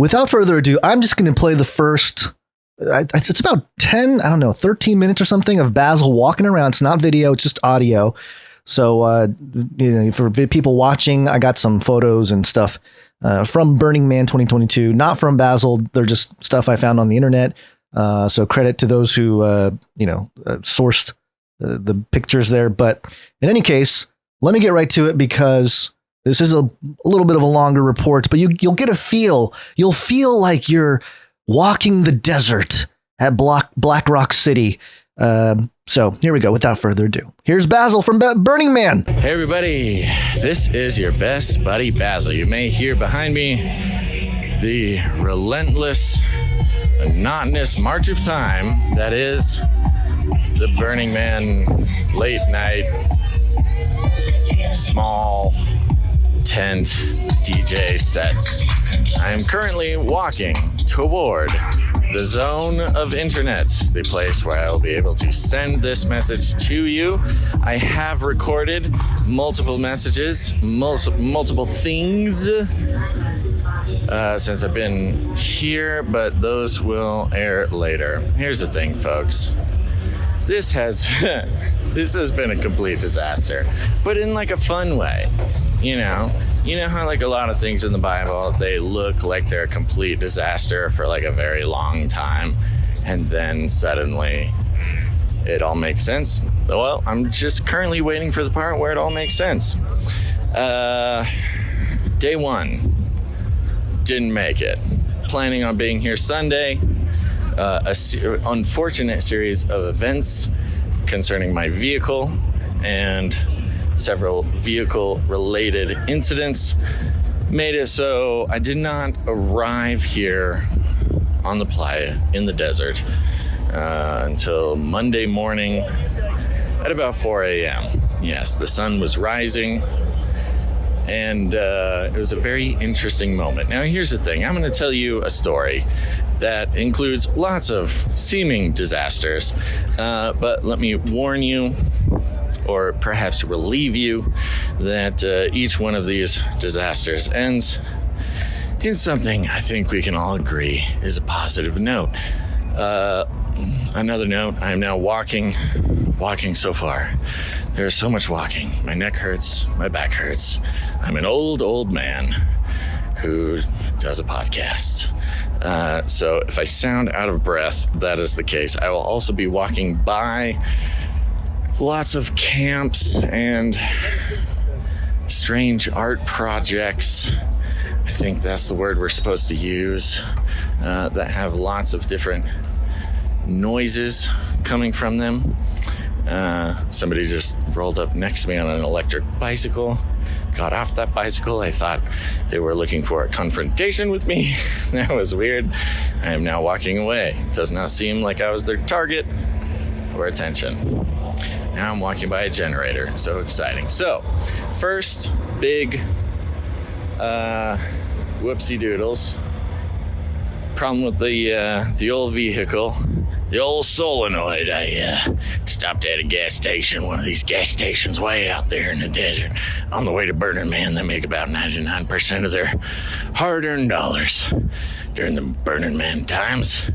without further ado, I'm just going to play the first, it's about 13 minutes or something of Basil walking around. It's not video, it's just audio. So, for people watching, I got some photos and stuff from Burning Man 2022, not from Basil. They're just stuff I found on the internet. So credit to those who, sourced the pictures there. But in any case, let me get right to it because this is a little bit of a longer report, but you'll get a feel. You'll feel like you're walking the desert at Black Rock City. So here we go. Without further ado, here's Basil from Burning Man. Hey everybody, this is your best buddy Basil. You may hear behind me the relentless, monotonous march of time that is the Burning Man late night small tent DJ sets. I am currently walking toward the zone of internet, the place where I will be able to send this message to you. I have recorded multiple messages, multiple things since I've been here, but those will air later. Here's the thing, folks. This has been a complete disaster, but in like a fun way. You know how like a lot of things in the Bible, they look like they're a complete disaster for like a very long time, and then suddenly it all makes sense. Well, I'm just currently waiting for the part where it all makes sense. Day one, didn't make it. Planning on being here Sunday. Unfortunate series of events concerning my vehicle and several vehicle-related incidents made it so I did not arrive here on the playa in the desert until Monday morning at about 4 a.m. Yes, the sun was rising, and it was a very interesting moment. Now, here's the thing. I'm going to tell you a story that includes lots of seeming disasters, but let me warn you, or perhaps relieve you, that each one of these disasters ends in something I think we can all agree is a positive note. Another note, I am now walking so far. There's so much walking. My neck hurts, my back hurts. I'm an old man who does a podcast. So if I sound out of breath, that is the case. I will also be walking by lots of camps and strange art projects. I think that's the word we're supposed to use, that have lots of different noises coming from them. Somebody just rolled up next to me on an electric bicycle, got off that bicycle. I thought they were looking for a confrontation with me. That was weird. I am now walking away. Does not seem like I was their target for attention. Now I'm walking by a generator. So exciting. So, first big whoopsie doodles. Problem with the old vehicle. The old solenoid. I stopped at a gas station, one of these gas stations way out there in the desert. On the way to Burning Man, they make about 99% of their hard-earned dollars during the Burning Man times.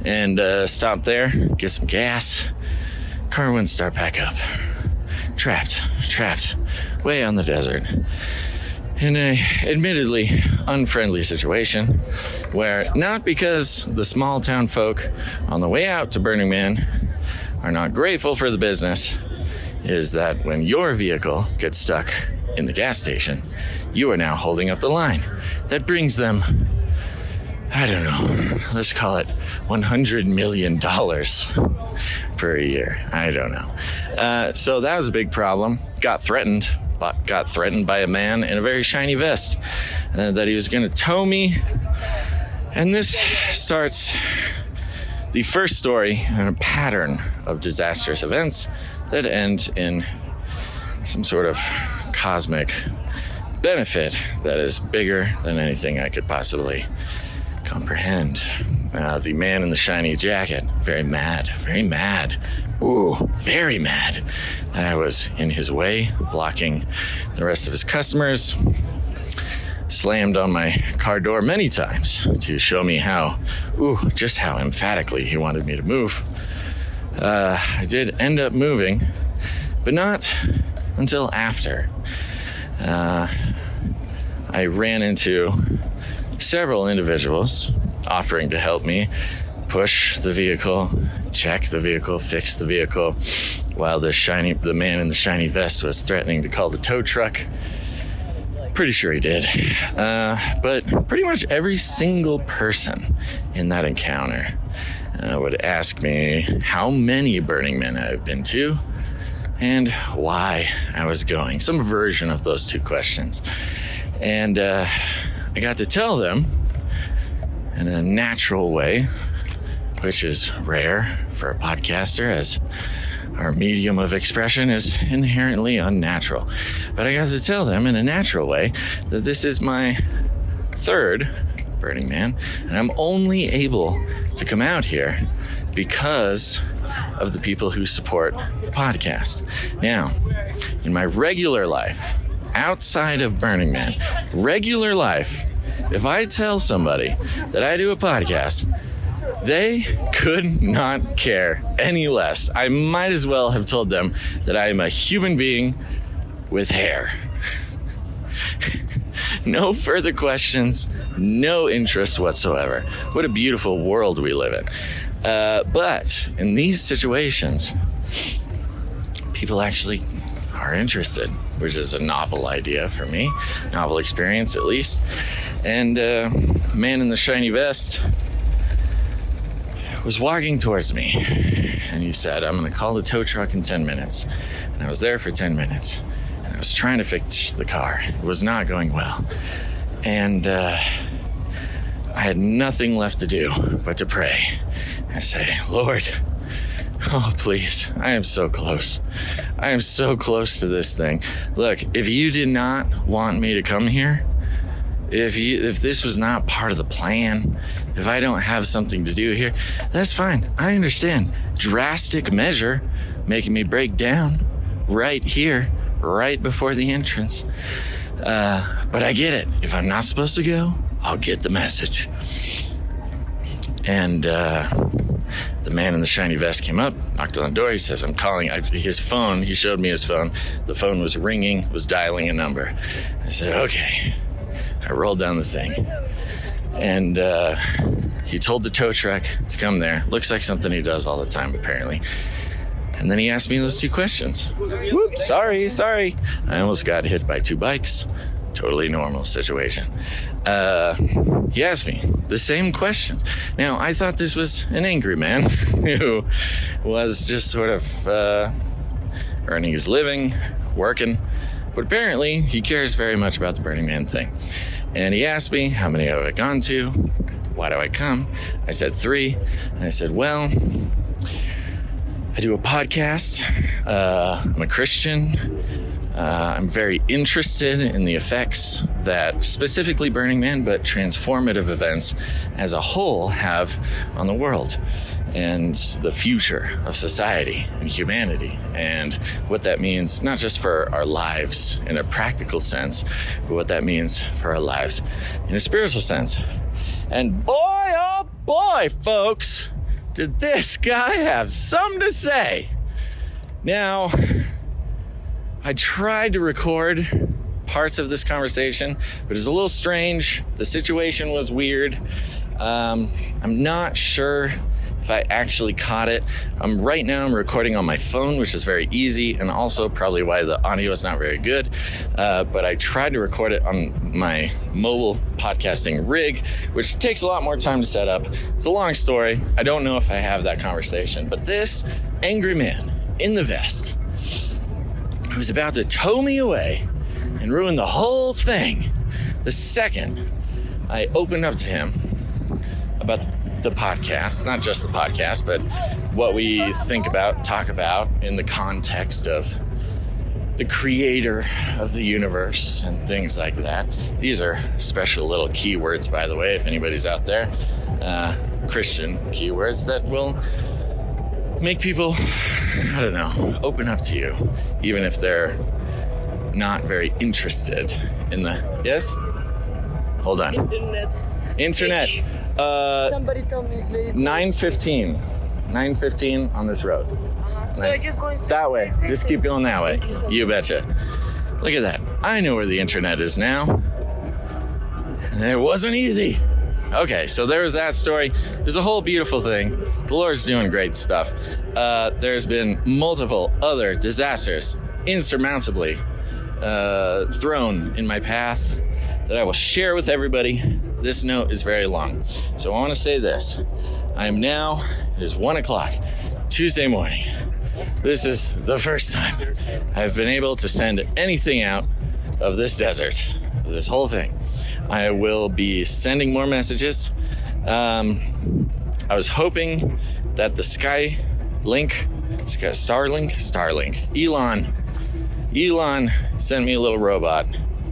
And stopped there, get some gas. Car wouldn't start back up. Trapped, way on the desert. In a admittedly unfriendly situation where, not because the small town folk on the way out to Burning Man are not grateful for the business, is that when your vehicle gets stuck in the gas station, you are now holding up the line. That brings them, I don't know, let's call it $100 million per year. I don't know. So that was a big problem. Got threatened by a man in a very shiny vest that he was going to tow me. And this starts the first story in a pattern of disastrous events that end in some sort of cosmic benefit that is bigger than anything I could possibly comprehend. The man in the shiny jacket, very mad. Ooh, very mad that I was in his way, blocking the rest of his customers. slammed on my car door many times to show me just how emphatically he wanted me to move. I did end up moving, but not until after. I ran into several individuals offering to help me push the vehicle, check the vehicle, fix the vehicle, while the man in the shiny vest was threatening to call the tow truck. Pretty sure he did. But pretty much every single person in that encounter would ask me how many Burning Man I've been to and why I was going. Some version of those two questions. And I got to tell them in a natural way, which is rare for a podcaster, as our medium of expression is inherently unnatural. But I got to tell them in a natural way that this is my third Burning Man, and I'm only able to come out here because of the people who support the podcast. Now, in my regular life, outside of Burning Man, regular life, if I tell somebody that I do a podcast, they could not care any less. I might as well have told them that I am a human being with hair. No further questions, no interest whatsoever. What a beautiful world we live in. But in these situations, people actually are interested, which is a novel idea for me, novel experience at least. And man in the shiny vest was walking towards me, and he said, I'm going to call the tow truck in 10 minutes. And I was there for 10 minutes, and I was trying to fix the car. It was not going well. And I had nothing left to do but to pray. I say, Lord, oh, please, I am so close. I am so close to this thing. Look, if you did not want me to come here, if this was not part of the plan, if I don't have something to do here, that's fine. I understand. Drastic measure making me break down right here, right before the entrance. But I get it. If I'm not supposed to go, I'll get the message. And the man in the shiny vest came up, knocked on the door. He says, I'm calling. His phone, he showed me his phone. The phone was ringing, was dialing a number. I said, okay. I rolled down the thing. And he told the tow truck to come there. Looks like something he does all the time, apparently. And then he asked me those two questions. Whoops, sorry. I almost got hit by two bikes. Totally normal situation. He asked me the same questions. Now, I thought this was an angry man who was just sort of earning his living, working. But apparently, he cares very much about the Burning Man thing. And he asked me, how many have I gone to? Why do I come? I said 3. And I said, well, I do a podcast. I'm a Christian. I'm very interested in the effects that specifically Burning Man, but transformative events as a whole have on the world and the future of society and humanity and what that means, not just for our lives in a practical sense, but what that means for our lives in a spiritual sense. And boy, oh boy, folks, did this guy have something to say. Now, I tried to record parts of this conversation, but it was a little strange. The situation was weird. I'm not sure if I actually caught it. Right now I'm recording on my phone, which is very easy, and also probably why the audio is not very good. But I tried to record it on my mobile podcasting rig, which takes a lot more time to set up. It's a long story. I don't know if I have that conversation, but this angry man in the vest who was about to tow me away and ruin the whole thing the second I opened up to him about the podcast, not just the podcast, but what we think about, talk about in the context of the creator of the universe and things like that. These are special little keywords, by the way, if anybody's out there, Christian keywords that will make people, I don't know, open up to you, even if they're not very interested in the, yes? Hold on. Internet. Somebody told me it's very close. 9:15. 9:15 on this road. So I just going That way. Just keep going that way. Thank you so You betcha. Look at that. I know where the internet is now. It wasn't easy. Okay, so there's that story. There's a whole beautiful thing. The Lord's doing great stuff. There's been multiple other disasters insurmountably thrown in my path that I will share with everybody. This note is very long. So I want to say this. I am now, it is 1 o'clock, Tuesday morning. This is the first time I've been able to send anything out of this desert, of this whole thing. I will be sending more messages. I was hoping that the Starlink, Elon sent me a little robot.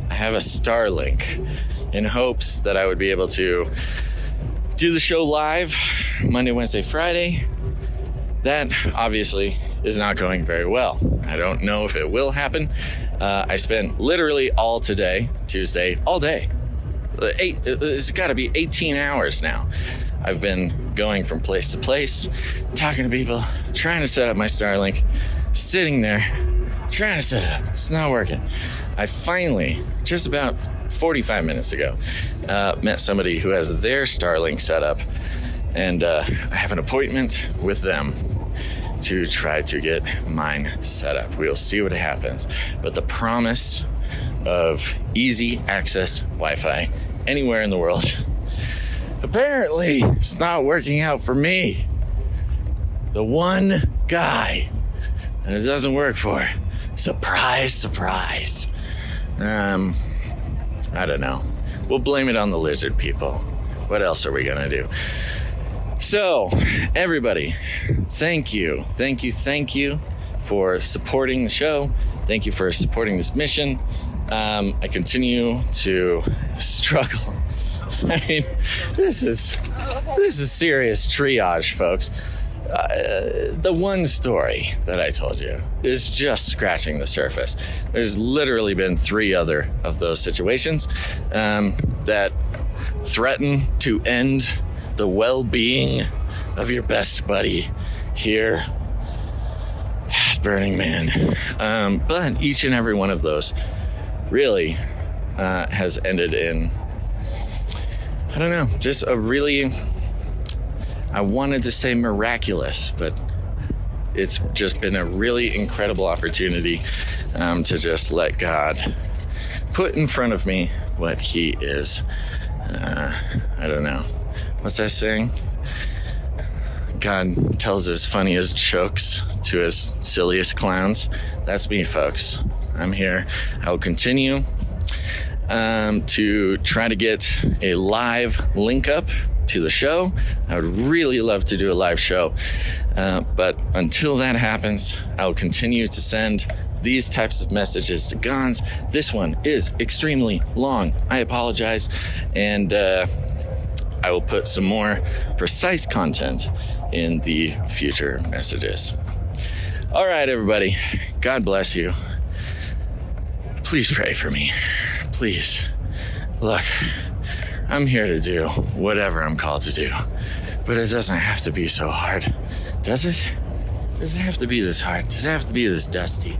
I have a Starlink in hopes that I would be able to do the show live Monday, Wednesday, Friday. That obviously is not going very well. I don't know if it will happen. I spent literally all today, Tuesday, all day. It's got to be 18 hours now. I've been going from place to place, talking to people, trying to set up my Starlink, sitting there, trying to set it up. It's not working. I finally, just about 45 minutes ago, met somebody who has their Starlink set up, and I have an appointment with them to try to get mine set up. We'll see what happens. But the promise of easy access Wi-Fi anywhere in the world, apparently it's not working out for me. The one guy that it doesn't work for. Surprise, surprise. I don't know. We'll blame it on the lizard people. What else are we gonna do? So, everybody, thank you for supporting the show. Thank you for supporting this mission. I continue to struggle. I mean, this is serious triage, folks. The one story that I told you is just scratching the surface. There's literally been 3 other of those situations that threaten to end the well-being of your best buddy here at Burning Man. But each and every one of those really has ended in, I don't know, just a really, I wanted to say miraculous, but it's just been a really incredible opportunity to just let God put in front of me what he is. I don't know. What's that saying? God tells his funniest jokes to his silliest clowns. That's me, folks. I'm here. I will continue to try to get a live link up to the show. I would really love to do a live show. But until that happens, I'll continue to send these types of messages to Gons. This one is extremely long. I apologize. And I will put some more precise content in the future messages. All right, everybody. God bless you. Please pray for me. Please. Look, I'm here to do whatever I'm called to do. But it doesn't have to be so hard. Does it? Does it have to be this hard? Does it have to be this dusty?